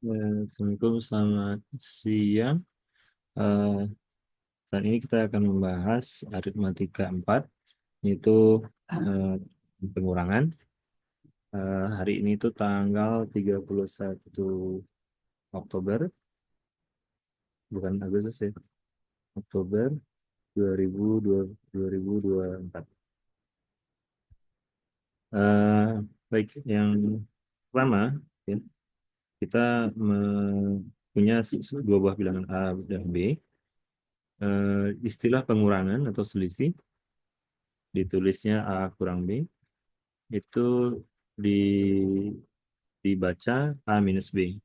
Assalamualaikum, selamat siang. Eh, Saat ini kita akan membahas aritmatika 4, yaitu eh, pengurangan. Hari ini itu tanggal 31 Oktober, bukan Agustus ya, Oktober 2024. Eh, Baik, yang pertama, ya, kita punya dua buah bilangan A dan B. Istilah pengurangan atau selisih ditulisnya A kurang B itu di, dibaca A minus B.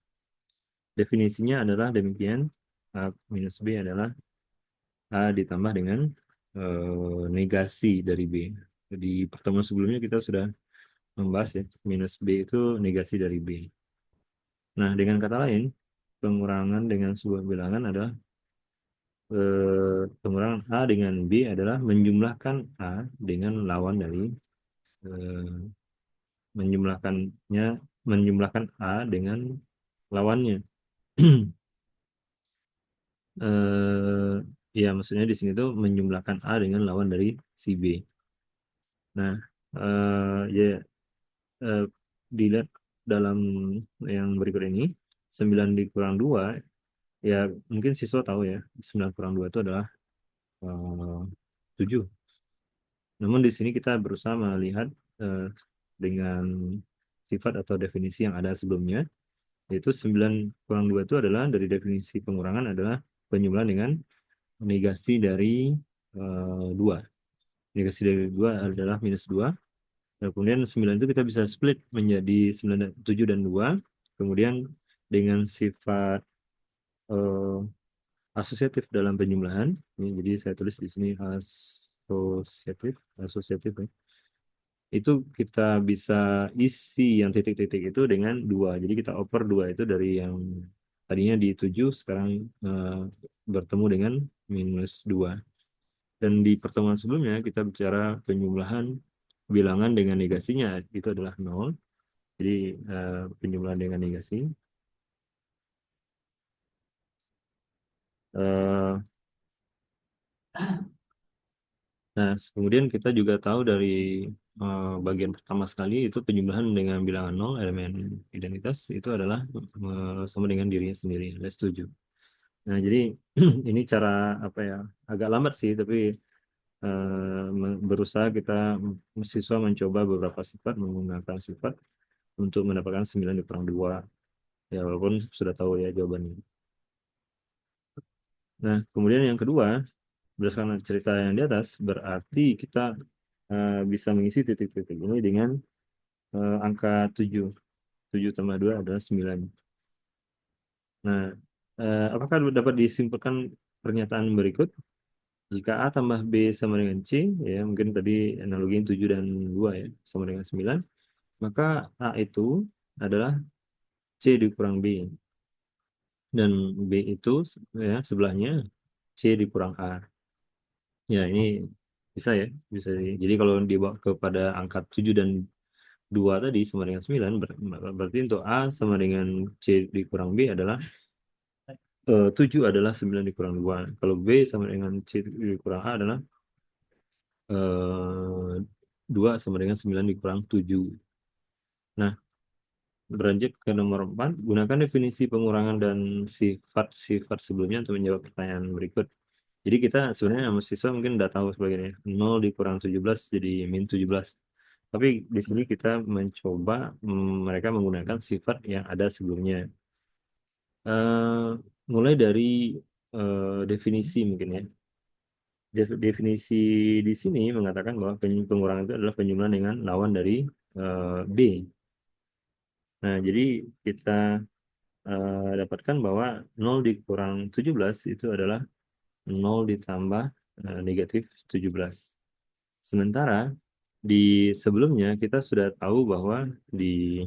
Definisinya adalah demikian. A minus B adalah A ditambah dengan negasi dari B. Di pertemuan sebelumnya kita sudah membahas ya, minus B itu negasi dari B. Nah, dengan kata lain, pengurangan dengan sebuah bilangan adalah pengurangan A dengan B adalah menjumlahkan A dengan lawan dari eh, menjumlahkannya menjumlahkan A dengan lawannya. Ya maksudnya di sini tuh menjumlahkan A dengan lawan dari si B. Nah, ya eh, dilihat dalam yang berikut ini, 9 dikurang 2 ya mungkin siswa tahu ya, 9 kurang 2 itu adalah 7. Namun di sini kita berusaha melihat eh, dengan sifat atau definisi yang ada sebelumnya, yaitu 9 kurang 2 itu adalah dari definisi pengurangan adalah penjumlahan dengan negasi dari 2. Negasi dari 2 adalah minus 2. Nah, kemudian 9 itu kita bisa split menjadi 9, 7 dan 2. Kemudian dengan sifat eh, asosiatif dalam penjumlahan. Ini, jadi saya tulis di sini asosiatif, asosiatif ya. Itu kita bisa isi yang titik-titik itu dengan 2. Jadi kita oper 2 itu dari yang tadinya di 7 sekarang eh, bertemu dengan minus 2. Dan di pertemuan sebelumnya kita bicara penjumlahan bilangan dengan negasinya itu adalah 0. Jadi penjumlahan dengan negasi. Eh, nah, kemudian kita juga tahu dari bagian pertama sekali itu penjumlahan dengan bilangan 0 elemen identitas itu adalah sama dengan dirinya sendiri. Saya setuju. Nah, jadi ini cara apa ya? Agak lambat sih, tapi berusaha kita siswa mencoba beberapa sifat menggunakan sifat untuk mendapatkan 9 dikurang 2. Ya, walaupun sudah tahu ya jawabannya. Nah, kemudian yang kedua, berdasarkan cerita yang di atas, berarti kita bisa mengisi titik-titik ini dengan angka 7. 7 tambah 2 adalah 9. Nah, apakah dapat disimpulkan pernyataan berikut? Jika A tambah B sama dengan C, ya mungkin tadi analoginya 7 dan 2 ya, sama dengan 9, maka A itu adalah C dikurang B. Dan B itu ya sebelahnya C dikurang A. Ya, ini bisa ya, bisa. Jadi kalau dibawa kepada angka 7 dan 2 tadi sama dengan 9, berarti untuk A sama dengan C dikurang B adalah 7 adalah 9 dikurang 2. Kalau B sama dengan C dikurang A adalah 2 sama dengan 9 dikurang 7. Nah, beranjak ke nomor 4, gunakan definisi pengurangan dan sifat-sifat sebelumnya untuk menjawab pertanyaan berikut. Jadi kita sebenarnya sama siswa mungkin udah tahu sebagainya. 0 dikurang 17 jadi min 17. Tapi di sini kita mencoba mereka menggunakan sifat yang ada sebelumnya. Mulai dari definisi mungkin ya. Definisi di sini mengatakan bahwa pengurangan itu adalah penjumlahan dengan lawan dari B. Nah, jadi kita dapatkan bahwa 0 dikurang 17 itu adalah 0 ditambah negatif 17. Sementara di sebelumnya kita sudah tahu bahwa di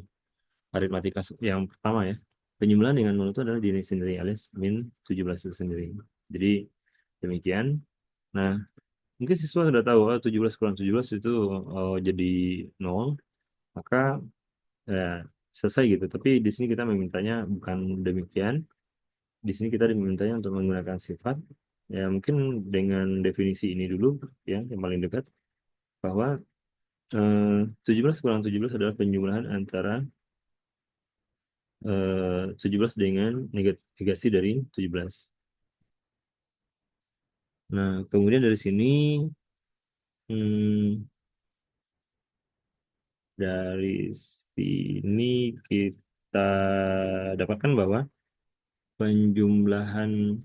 aritmatika yang pertama ya, penjumlahan dengan 0 itu adalah diri sendiri alias min 17 itu sendiri. Jadi demikian. Nah, mungkin siswa sudah tahu 17 kurang 17 itu jadi 0. Maka ya, selesai gitu. Tapi di sini kita memintanya bukan demikian. Di sini kita dimintanya untuk menggunakan sifat. Ya mungkin dengan definisi ini dulu ya yang paling dekat bahwa 17 kurang 17 adalah penjumlahan antara 17 dengan negasi dari 17. Nah, kemudian dari sini hmm, dari sini kita dapatkan bahwa penjumlahan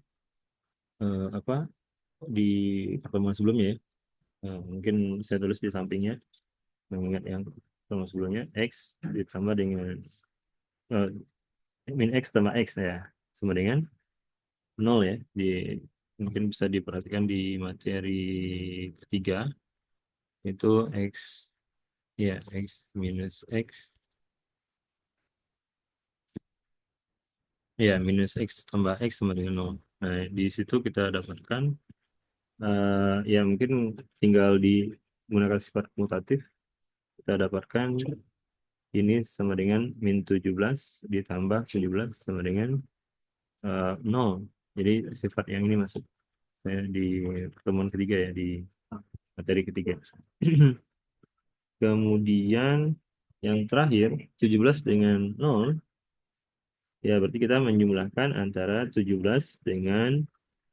apa di pertemuan sebelumnya ya. Mungkin saya tulis di sampingnya mengingat yang pertemuan sebelumnya x ditambah dengan eh, min x tambah x ya sama dengan 0 ya. Mungkin bisa diperhatikan di materi ketiga itu x ya x minus x ya minus x tambah x sama dengan 0. Nah, di situ kita dapatkan ya mungkin tinggal menggunakan sifat mutatif kita dapatkan ini sama dengan min 17 ditambah 17 sama dengan 0. Jadi sifat yang ini masuk di pertemuan ketiga ya di materi ketiga. Kemudian yang terakhir 17 dengan 0 ya berarti kita menjumlahkan antara 17 dengan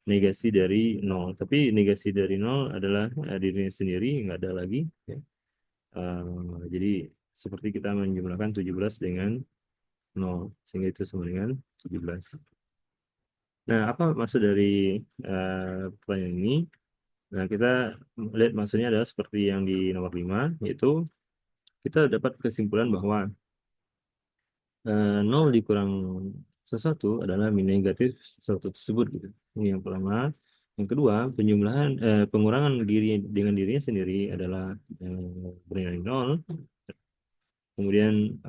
negasi dari 0. Tapi negasi dari 0 adalah dirinya sendiri, nggak ada lagi. Ya. Jadi seperti kita menjumlahkan 17 dengan 0. Sehingga itu sama dengan 17. Nah, apa maksud dari pertanyaan ini? Nah, kita lihat maksudnya adalah seperti yang di nomor 5, yaitu kita dapat kesimpulan bahwa 0 dikurang sesuatu adalah min negatif sesuatu tersebut gitu. Ini yang pertama. Yang kedua, pengurangan diri dengan dirinya sendiri adalah bernilai 0. Kemudian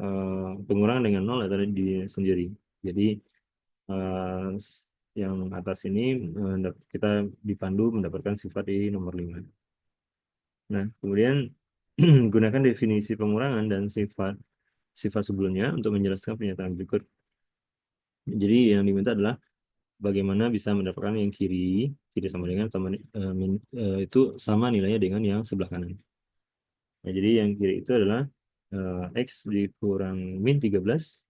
pengurangan dengan 0 adalah dirinya sendiri. Jadi eh, yang atas ini kita dipandu mendapatkan sifat di nomor 5. Nah, kemudian gunakan definisi pengurangan dan sifat sifat sebelumnya untuk menjelaskan pernyataan berikut. Jadi yang diminta adalah bagaimana bisa mendapatkan yang kiri, kiri sama dengan itu sama nilainya dengan yang sebelah kanan. Nah, jadi yang kiri itu adalah X dikurang min 13.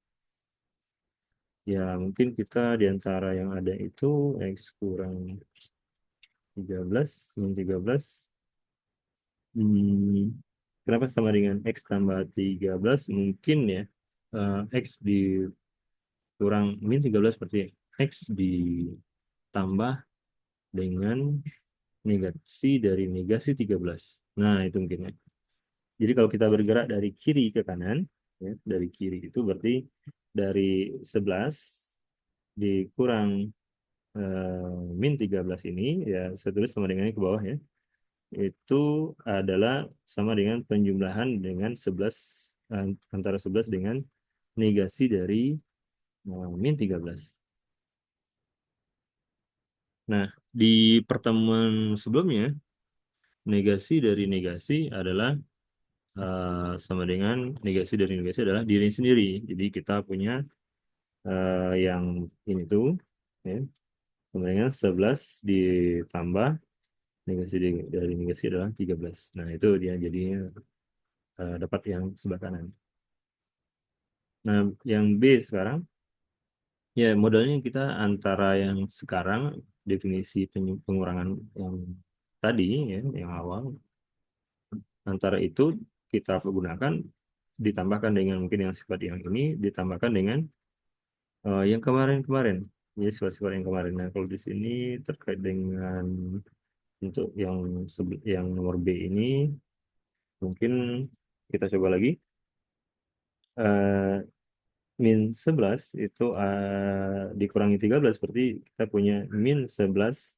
Ya, mungkin kita di antara yang ada itu X kurang 13, min 13. Hmm, kenapa sama dengan X tambah 13? Mungkin ya, X dikurang min 13 berarti X ditambah dengan negasi dari negasi 13. Nah, itu mungkin ya. Jadi kalau kita bergerak dari kiri ke kanan, ya, dari kiri itu berarti dari 11 dikurang min 13 ini, ya saya tulis sama dengan yang ke bawah ya, itu adalah sama dengan penjumlahan dengan 11, antara 11 dengan negasi dari min 13. Nah, di pertemuan sebelumnya, negasi dari negasi adalah sama dengan negasi dari negasi adalah diri sendiri. Jadi kita punya yang ini tuh ya, sama dengan 11 ditambah negasi dari negasi adalah 13. Nah, itu dia jadinya dapat yang sebelah kanan. Nah, yang B sekarang ya modalnya kita antara yang sekarang definisi pengurangan yang tadi ya, yang awal antara itu kita gunakan ditambahkan dengan mungkin yang sifat yang ini ditambahkan dengan yang kemarin-kemarin, ya sifat-sifat yang kemarin. Nah, kalau di sini terkait dengan untuk yang nomor B ini, mungkin kita coba lagi. Eh, min 11 itu dikurangi 13 berarti kita punya min 11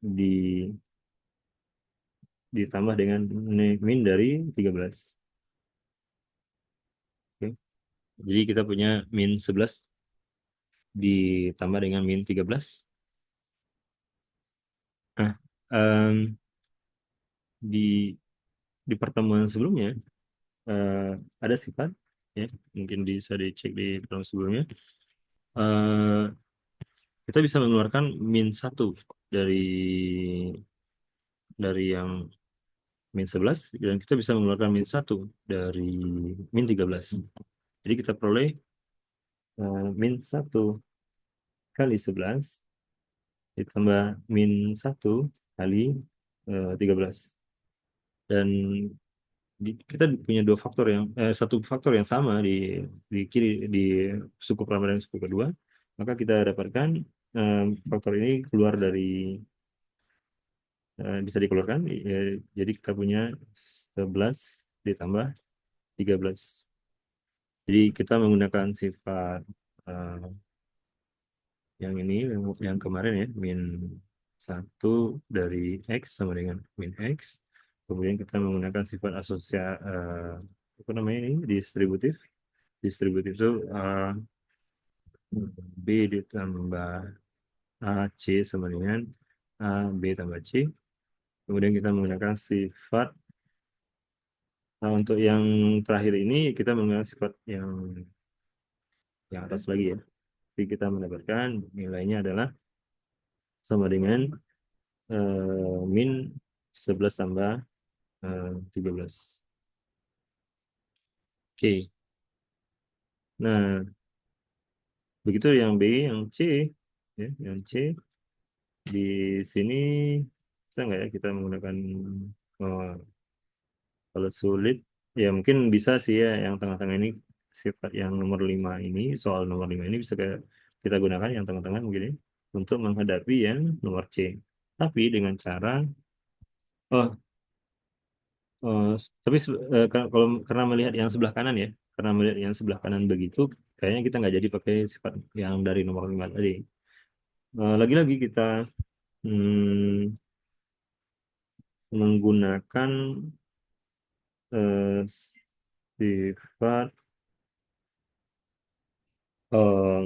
di ditambah dengan min dari 13. Oke. Jadi kita punya min 11 ditambah dengan min 13. Nah, em, di di pertemuan sebelumnya eh, ada sifat ya, mungkin bisa dicek di pertemuan sebelumnya. Eh, kita bisa mengeluarkan min satu dari yang min 11, dan kita bisa mengeluarkan min satu dari min 13. Jadi kita peroleh min satu kali 11 ditambah min satu kali 13. Dan kita punya dua faktor yang satu faktor yang sama di kiri, di suku pertama dan suku kedua, maka kita dapatkan eh, faktor ini keluar dari bisa dikeluarkan. Jadi kita punya 11 ditambah 13. Jadi kita menggunakan sifat eh, yang ini, yang kemarin ya, min satu dari X sama dengan min X. Kemudian kita menggunakan sifat apa namanya ini, distributif. Distributif itu B ditambah AC sama dengan A, B tambah C. Kemudian kita menggunakan sifat, untuk yang terakhir ini kita menggunakan sifat yang atas lagi ya. Jadi kita mendapatkan nilainya adalah sama dengan min 11 tambah 13. Oke. Nah, begitu yang B, yang C, ya, yang C di sini bisa nggak ya kita menggunakan, eh, kalau sulit ya mungkin bisa sih ya, yang tengah-tengah ini, sifat yang nomor 5 ini, soal nomor 5 ini bisa kita gunakan yang tengah-tengah mungkin ya, untuk menghadapi yang nomor C. Tapi dengan cara, oh, tapi kalau karena melihat yang sebelah kanan ya, karena melihat yang sebelah kanan begitu, kayaknya kita nggak jadi pakai sifat yang dari nomor 5 tadi. Lagi-lagi kita hmm, menggunakan eh, sifat eh,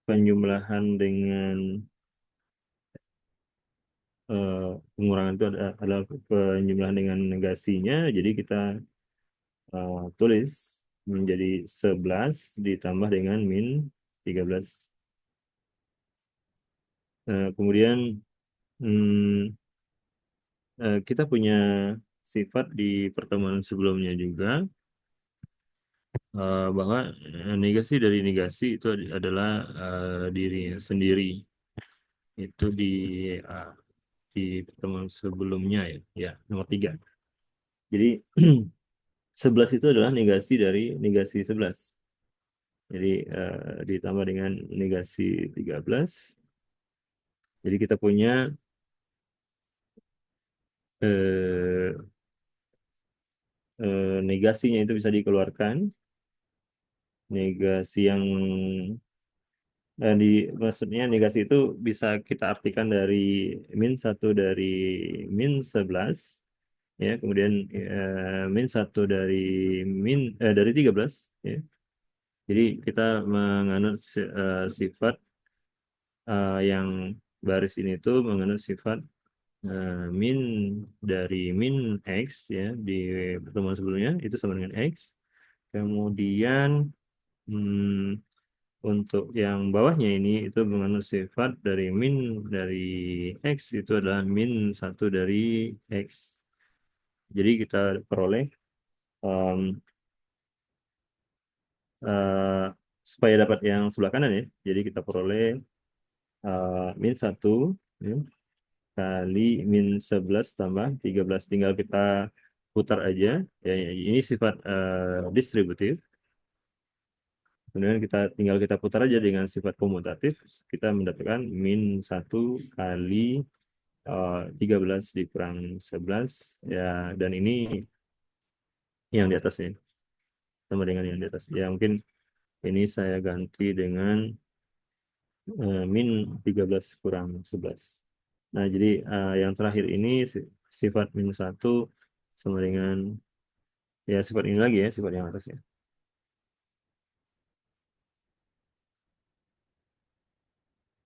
penjumlahan dengan eh, pengurangan itu adalah penjumlahan dengan negasinya. Jadi kita tulis menjadi 11 ditambah dengan min 13. Kemudian hmm, kita punya sifat di pertemuan sebelumnya juga, bahwa negasi dari negasi itu adalah diri sendiri. Itu uh, di pertemuan sebelumnya ya, ya nomor 3. Jadi 11 itu adalah negasi dari negasi 11. Jadi ditambah dengan negasi 13. Jadi kita punya eh, negasinya itu bisa dikeluarkan. Negasi yang maksudnya negasi itu bisa kita artikan dari min satu dari min 11, ya, kemudian min satu dari dari 13, ya. Jadi kita menganut sifat yang baris ini tuh menganut sifat min dari min X ya, di pertemuan sebelumnya itu sama dengan X. Kemudian hmm, untuk yang bawahnya ini itu menganut sifat dari min dari X itu adalah min satu dari X. Jadi kita peroleh em, eh, supaya dapat yang sebelah kanan ya. Jadi kita peroleh min satu ya, kali min 11 tambah 13. Tinggal kita putar aja. Ya, ini sifat distributif. Kemudian kita putar aja dengan sifat komutatif. Kita mendapatkan min satu kali 13 dikurang 11. Ya, dan ini yang di atasnya. Sama dengan yang di atas. Ya, mungkin ini saya ganti dengan min 13 kurang 11. Nah, jadi yang terakhir ini sifat min satu sama dengan, ya, sifat ini lagi ya, sifat yang atas ya.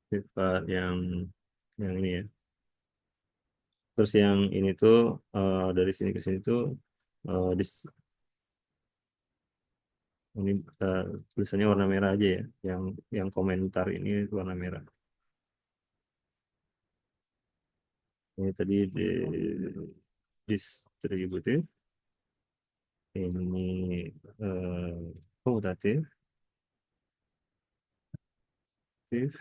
Sifat yang ini ya. Terus yang ini tuh dari sini ke sini tuh Ini tulisannya warna merah aja ya. Yang komentar ini warna merah. Ini tadi distributif, ini komutatif,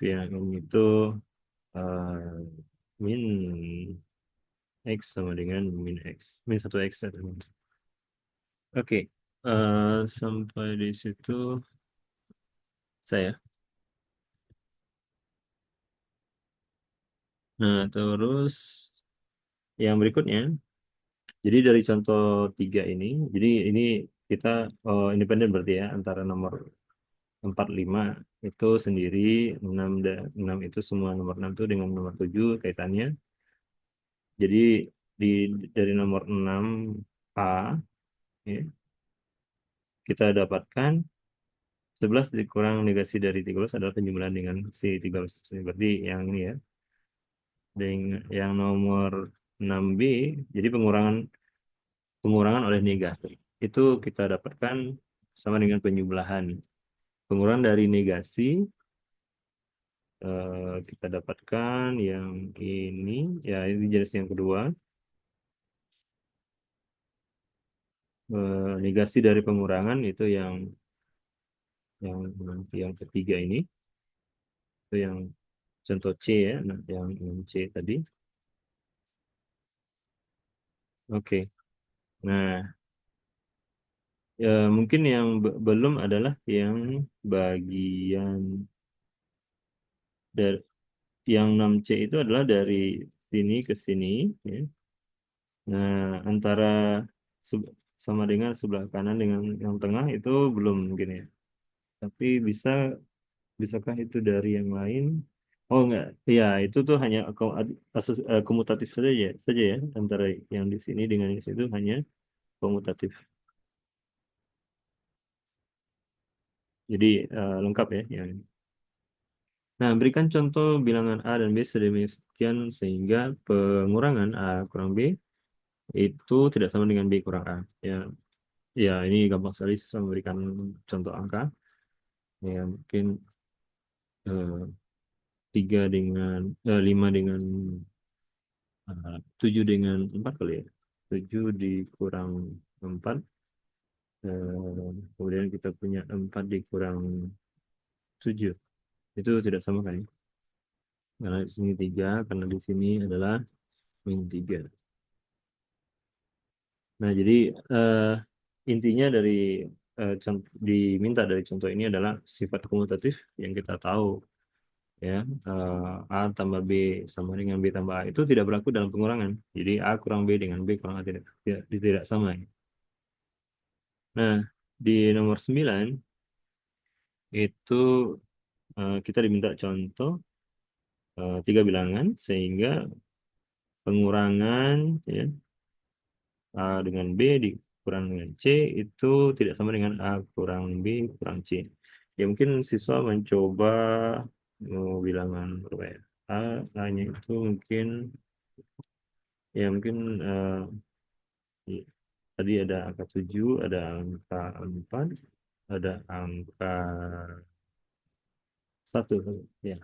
yang ini tuh eh, min X sama dengan min X. Min satu X. Oke, sampai di situ saya. Nah, terus yang berikutnya, jadi dari contoh tiga ini, jadi ini kita independen berarti ya, antara nomor 4 5 itu sendiri, 6 dan 6 itu semua nomor 6 itu dengan nomor 7 kaitannya. Jadi di dari nomor 6 A ya, kita dapatkan 11 dikurang negasi dari 13 adalah penjumlahan dengan si 13. Berarti yang ini ya, dengan yang nomor 6B, jadi pengurangan pengurangan oleh negasi. Itu kita dapatkan sama dengan penjumlahan. Pengurangan dari negasi kita dapatkan yang ini, ya ini jenis yang kedua. Negasi dari pengurangan itu yang yang ketiga ini, itu yang contoh C ya, nah, yang C tadi. Oke. Nah, mungkin yang belum adalah yang bagian dari yang 6C itu adalah dari sini ke sini ya. Nah, antara seb- sama dengan sebelah kanan dengan yang tengah itu belum mungkin ya. Tapi bisakah itu dari yang lain? Oh enggak, ya itu tuh hanya komutatif saja ya antara yang di sini dengan yang di situ hanya komutatif. Jadi lengkap ya yang ini. Nah, berikan contoh bilangan A dan B sedemikian sehingga pengurangan A kurang B itu tidak sama dengan B kurang A. Ya, ya ini gampang sekali saya memberikan contoh angka. Ya, mungkin eh, 5 dengan 7 dengan 4 kali ya. 7 dikurang 4. Kemudian kita punya 4 dikurang 7. Itu tidak sama kan ya? Karena di sini 3, karena di sini adalah min 3. Nah, jadi eh, intinya dari diminta dari contoh ini adalah sifat komutatif yang kita tahu ya. A tambah B sama dengan B tambah A itu tidak berlaku dalam pengurangan. Jadi A kurang B dengan B kurang A tidak sama ya. Nah, di nomor 9 itu kita diminta contoh tiga bilangan sehingga pengurangan ya, A dengan B dikurang dengan C itu tidak sama dengan A kurang B kurang C. Ya mungkin siswa mencoba bilangan berapa ya? A, A-nya itu mungkin ya mungkin tadi ada angka 7, ada angka 4, ada angka 1. Ya.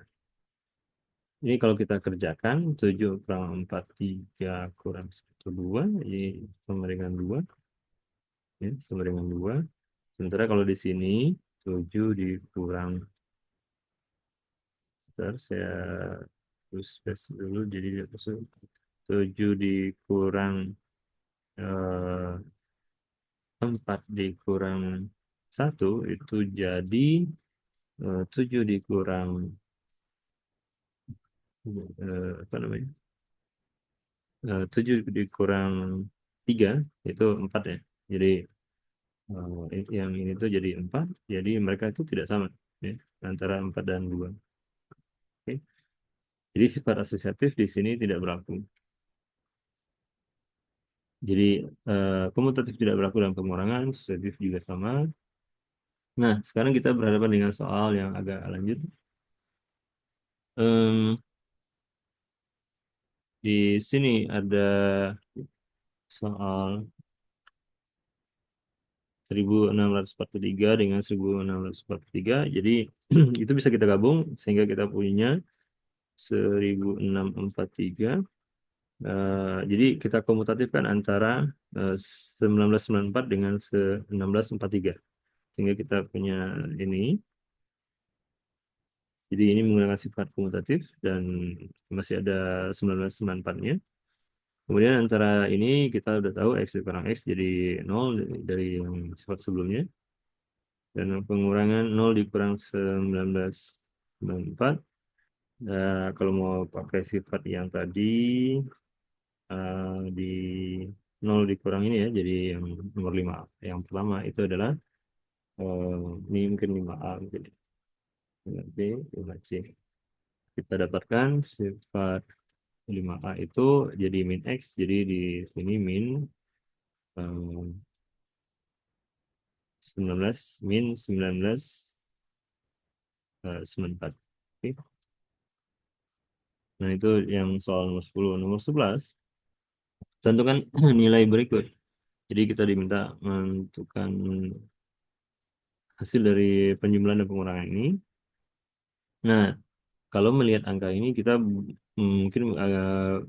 Ini kalau kita kerjakan 7 kurang 4 3 kurang 1 2 ini sama dengan 2 ya, sama dengan 2. Sementara kalau di sini 7 dikurang, bentar, saya terus space dulu jadi 7 dikurang 4 dikurang 1 itu jadi 7 dikurang apa namanya? 7 dikurang 3 itu 4 ya. Jadi yang ini tuh jadi 4, jadi mereka itu tidak sama ya, antara 4 dan 2. Oke. Jadi sifat asosiatif di sini tidak berlaku. Jadi komutatif tidak berlaku dalam pengurangan, asosiatif juga sama. Nah, sekarang kita berhadapan dengan soal yang agak lanjut. Em, di sini ada soal 1643 dengan 1643. Jadi itu bisa kita gabung sehingga kita punya 1643. Jadi kita komutatifkan antara 1994 dengan 1643. Sehingga kita punya ini. Jadi ini menggunakan sifat komutatif dan masih ada 1994-nya. Kemudian antara ini kita udah tahu X dikurang X jadi 0 dari yang sifat sebelumnya. Dan pengurangan 0 dikurang 1994. Kalau mau pakai sifat yang tadi di 0 dikurang ini ya, jadi yang nomor 5 yang pertama itu adalah eh, ini mungkin 5A jadi 5B, 5C. Kita dapatkan sifat 5A itu jadi min X, jadi di sini min eh, 19 min 19 94. Oke. Nah, itu yang soal nomor 10. Nomor 11, tentukan nilai berikut. Jadi kita diminta menentukan hasil dari penjumlahan dan pengurangan ini. Nah, kalau melihat angka ini, kita mungkin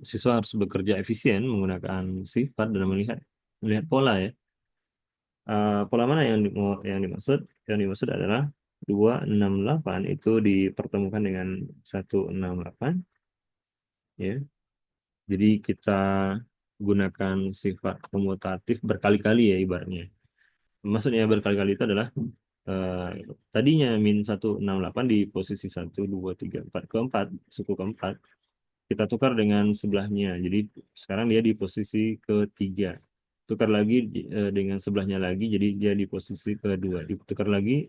siswa harus bekerja efisien menggunakan sifat dan melihat melihat pola ya. Pola mana yang dimaksud? Yang dimaksud adalah 268 itu dipertemukan dengan 168 ya. Jadi kita gunakan sifat komutatif berkali-kali ya ibaratnya. Maksudnya berkali-kali itu adalah eh, tadinya min 168 di posisi 1, 2, 3, 4 keempat, suku keempat. Kita tukar dengan sebelahnya. Jadi sekarang dia di posisi ketiga. Tukar lagi dengan sebelahnya lagi, jadi dia di posisi kedua. Ditukar lagi,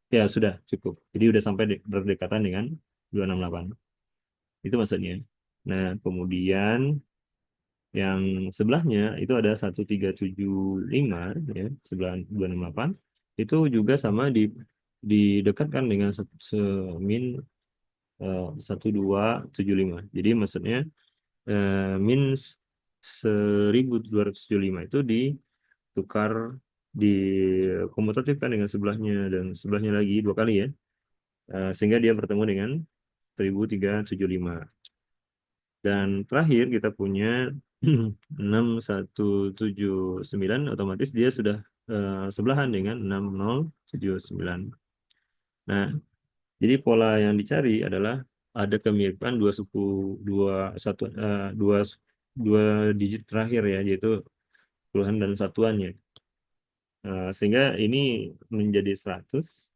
ya sudah cukup. Jadi udah sampai berdekatan dengan 268. Itu maksudnya. Nah, kemudian yang sebelahnya itu ada 1375 ya, sebelah 268. Itu juga sama didekatkan dengan min 1275. Jadi maksudnya min 1275 itu ditukar dikomutatifkan dengan sebelahnya dan sebelahnya lagi dua kali ya. Sehingga dia bertemu dengan 1375. Dan terakhir kita punya 6179, otomatis dia sudah sebelahan dengan 6079. Nah, jadi pola yang dicari adalah ada kemiripan dua suku dua satu dua digit terakhir ya, yaitu puluhan dan satuannya. Sehingga ini menjadi 100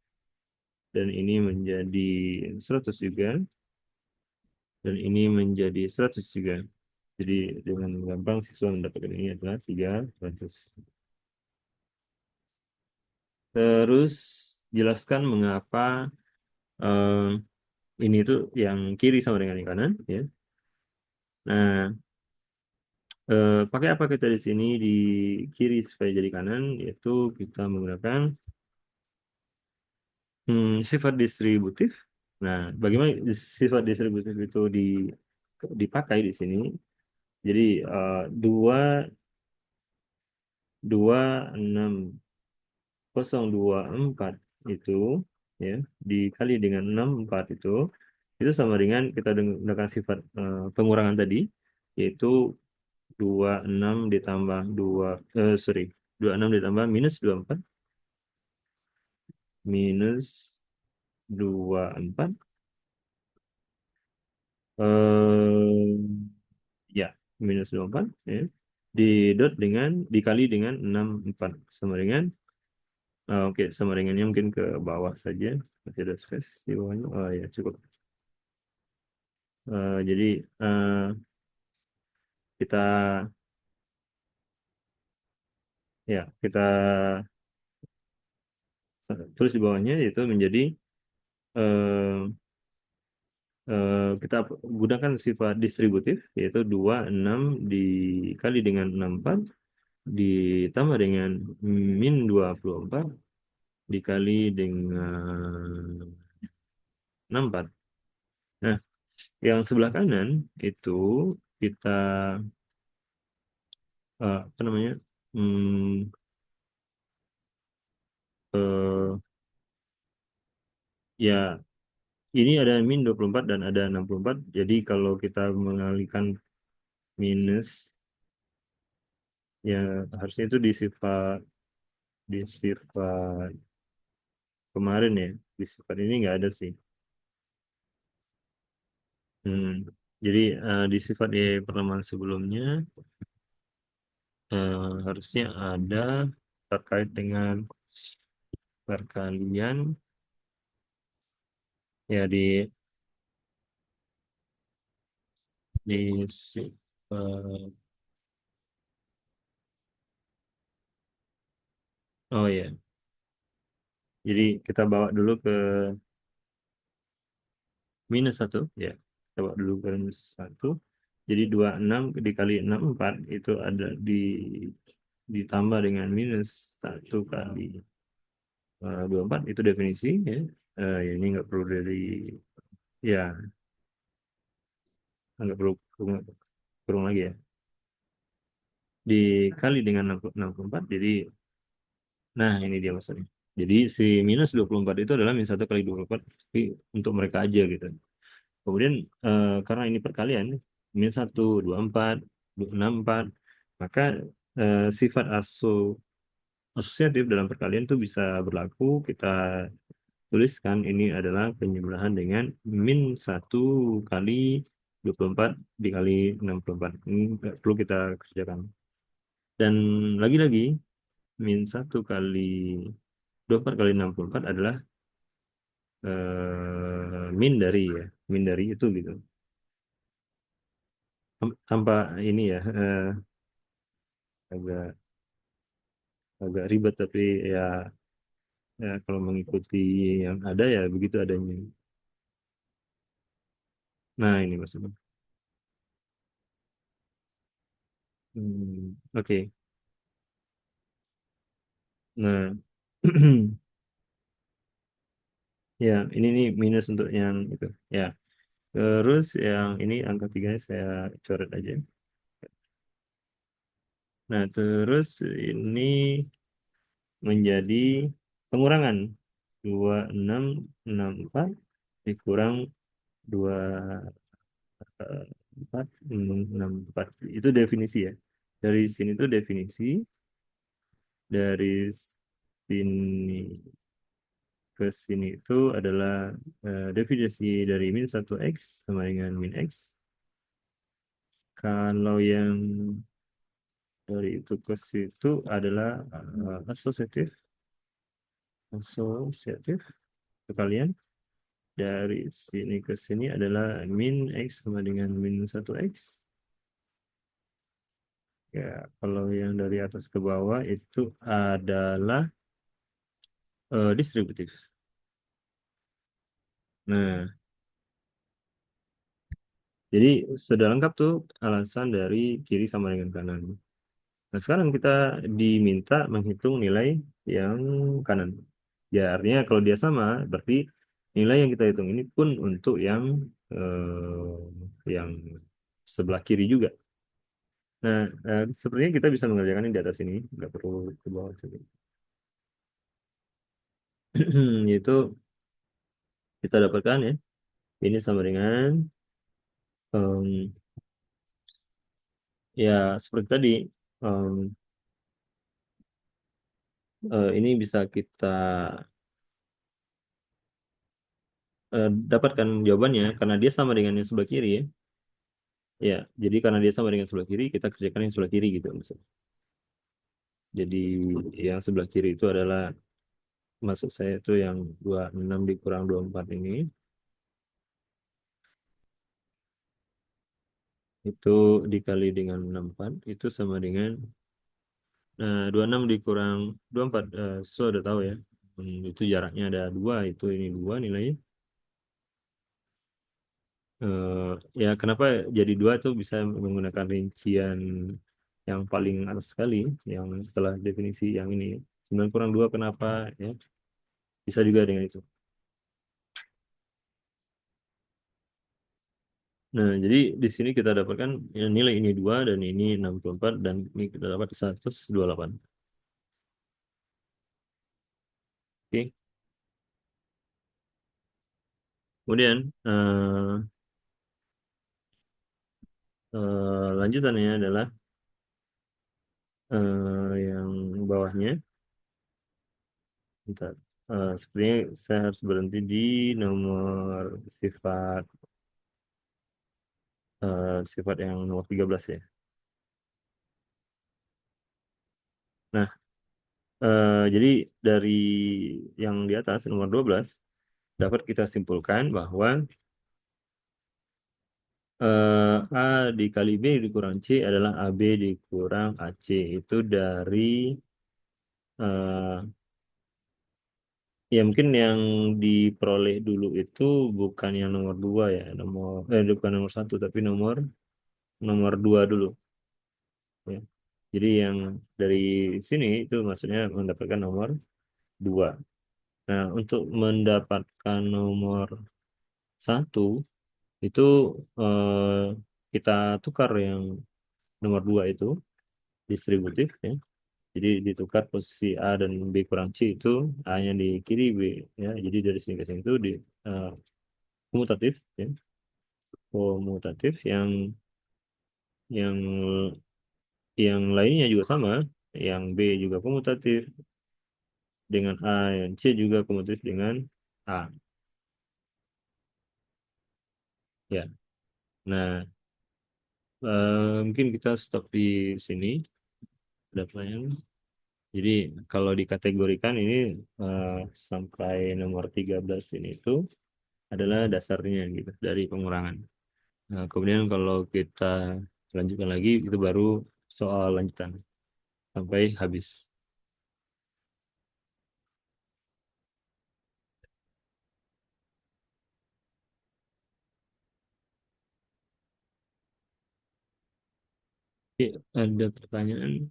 dan ini menjadi 100 juga dan ini menjadi 100 juga. Jadi dengan gampang siswa mendapatkan ini adalah 300. Terus jelaskan mengapa eh, ini tuh yang kiri sama dengan yang kanan ya. Nah, pakai apa kita di sini di kiri supaya jadi kanan, yaitu kita menggunakan sifat distributif. Nah, bagaimana sifat distributif itu dipakai di sini? Jadi dua dua enam 024 itu ya dikali dengan 64 itu sama dengan kita gunakan sifat pengurangan tadi, yaitu 26 ditambah 2 sorry 26 ditambah minus 24 minus 24 eh ya minus 24 ya di dot dengan dikali dengan 64 sama dengan oke, sama dengannya mungkin ke bawah saja. Masih ada space di bawahnya. Oh ya, cukup. Jadi kita kita tulis di bawahnya yaitu menjadi eh, kita gunakan sifat distributif yaitu 26 dikali dengan 64 ditambah dengan min 24 dikali dengan 64. Nah, yang sebelah kanan itu kita apa namanya? Hmm, eh, ya ini ada min 24 dan ada 64. Jadi kalau kita mengalihkan minus, ya harusnya itu di sifat kemarin ya. Di sifat ini nggak ada sih. Hmm. Jadi di sifat pertemuan sebelumnya harusnya ada terkait dengan perkalian, ya di sifat. Oh ya, jadi kita bawa dulu ke minus satu ya. Kita bawa dulu ke minus satu. Jadi 26 dikali 64 itu ada ditambah dengan minus satu kali 24 itu definisi ya. Ini nggak perlu ya nggak perlu kurung lagi ya. Dikali dengan 64 jadi, nah ini dia maksudnya. Jadi si minus 24 itu adalah minus satu kali 24 tapi untuk mereka aja gitu. Kemudian karena ini perkalian minus satu, 24, 64, maka sifat asosiatif dalam perkalian itu bisa berlaku. Kita tuliskan ini adalah penjumlahan dengan min satu kali 24 dikali 64. Ini nggak perlu kita kerjakan. Dan lagi-lagi min satu kali 24 kali 64 adalah min dari ya. Min dari itu gitu. Tanpa ini ya, agak agak ribet tapi ya, kalau mengikuti yang ada ya begitu adanya. Nah ini maksudnya. Oke. Nah, ya ini nih minus untuk yang itu. Ya, terus yang ini angka tiganya saya coret aja. Nah, terus ini menjadi pengurangan 2664 dikurang 2464 itu definisi ya. Dari sini tuh definisi, dari sini ke sini itu adalah definisi dari min satu x sama dengan min x. Kalau yang dari itu ke situ adalah asosiatif, asosiatif sekalian. Dari sini ke sini adalah min x sama dengan min satu x. Ya, kalau yang dari atas ke bawah itu adalah distributif. Nah, jadi sudah lengkap tuh alasan dari kiri sama dengan kanan. Nah, sekarang kita diminta menghitung nilai yang kanan. Ya, artinya kalau dia sama, berarti nilai yang kita hitung ini pun untuk yang sebelah kiri juga. Nah, sepertinya kita bisa mengerjakan yang di atas ini, nggak perlu ke bawah sini. Yaitu kita dapatkan ya, ini sama dengan em, ya seperti tadi, em, ini bisa kita dapatkan jawabannya karena dia sama dengan yang sebelah kiri ya. Ya, jadi karena dia sama dengan sebelah kiri, kita kerjakan yang sebelah kiri gitu maksudnya. Jadi yang sebelah kiri itu adalah, maksud saya itu yang 26 dikurang 24 ini, itu dikali dengan 64, itu sama dengan 26 dikurang 24, so udah tahu ya. Itu jaraknya ada dua, itu ini dua nilainya. Eh, ya kenapa jadi dua tuh bisa menggunakan rincian yang paling atas sekali, yang setelah definisi yang ini 9 kurang 2 kenapa ya, bisa juga dengan itu. Nah jadi di sini kita dapatkan ya, nilai ini 2 dan ini 64 dan ini kita dapat 128. Oke. Kemudian lanjutannya adalah yang bawahnya. Bentar. Sepertinya saya harus berhenti di nomor sifat sifat yang nomor 13 ya. Nah, jadi dari yang di atas nomor 12 dapat kita simpulkan bahwa A dikali B dikurang C adalah AB dikurang AC. Itu dari eh, ya mungkin yang diperoleh dulu itu bukan yang nomor 2 ya, bukan nomor 1 tapi nomor nomor 2 dulu ya. Jadi yang dari sini itu maksudnya mendapatkan nomor 2. Nah, untuk mendapatkan nomor 1 itu kita tukar yang nomor 2 itu distributif ya. Jadi ditukar posisi A dan B kurang C itu A-nya di kiri B ya. Jadi dari sini ke sini itu di eh, komutatif ya. Komutatif yang yang lainnya juga sama. Yang B juga komutatif dengan A, yang C juga komutatif dengan A ya. Nah, mungkin kita stop di sini datanya. Jadi kalau dikategorikan ini eh, sampai nomor 13 ini itu adalah dasarnya gitu dari pengurangan. Nah, kemudian kalau kita lanjutkan lagi itu baru soal lanjutan sampai habis. Oke, ada pertanyaan?